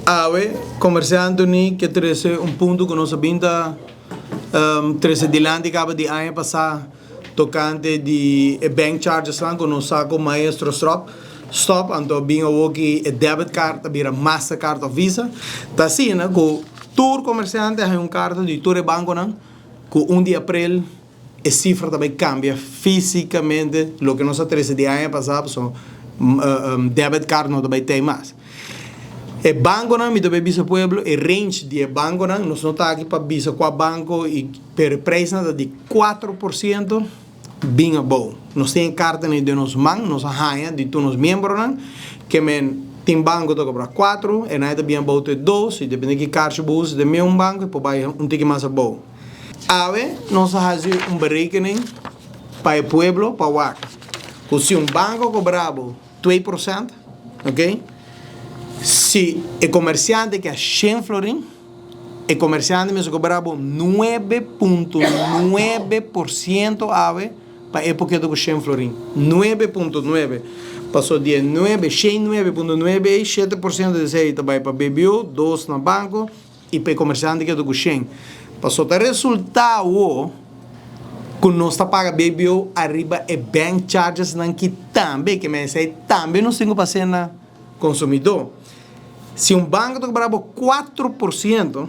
Awe, comerciante ni que trece ponto que nós binda trece dilante acaba de ano passado tocante de bank charges lá quando saco maestro stop anto binga woki debit card bira Mastercard ou Visa tá assim né com tour comerciante é carta de tour banco não com 1 de abril a cifra também cambia fisicamente lo que nós trece de ano passado so debit card não também tem mais. E banco não me deve bisa pueblo e range de banco não nós não tá aqui para bisa qual banco e per preço nada de 4% bem bom nós tem carta nem de nos man nós arranha de todos os membros não que men tem banco to cobra 4 e nada bem bom de 2 e depende que caixa bus de meu banco e por vai tique mais bom ave nós fazer berekening para o pueblo para o se banco cobrava 2%, ok? Se o comerciante que é 100 florin, o comerciante me cobrava 9,9% ave para época do 100 florin. 9,9. Passou de 9,9 e 7% de receita vai para BBO, 2 no banco e para o comerciante que é do 100. Passou a resultado que nós está paga BBO arriba e bank charges não que também que me sei também não 5% consumidor. Se banco cobrava 4%,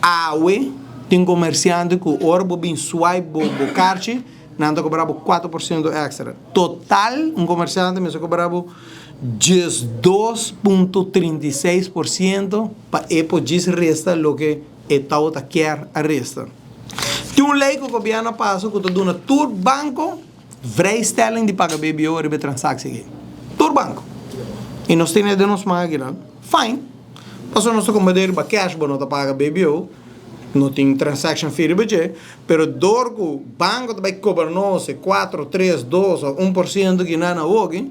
awe tem comerciante que o orbo bem swipe bo carte, não cobrava 4% extra. Total, comerciante me cobrava 2,36% para depois resta o que o tal quer a resta. Tem lei que o governo passa que tu dá todo banco vrijstelling de paga BBO e transatie. Todo banco. E nós temos de nos máquinas. Fine. Passou nosso companheiro para cash, não está paga BBO. Não tem transaction fee de budget. Pero dorgo banco também cobra nós 4, 3, 2 ou 1% que não é hoje.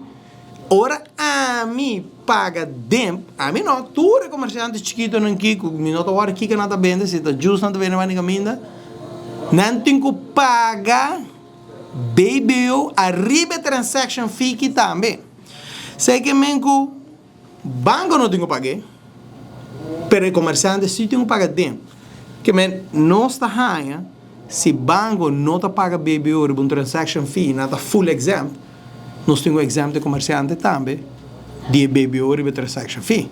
Ora a mim paga demp. A mim não. Tu é comerciante chiquito não kiko. Me não hora que nada vende. Se está justo não vende mais caminha. Não tem que pagar BBO arriba transaction fee que também. Sei que menco banco não tem que pagar, pero o comerciante sim tem que pagar dentro. Que men não está ganha se banco não está paga BBO um transaction fee, não está full exempt, nós temos exempt de comerciante também de BBO e transaction fee.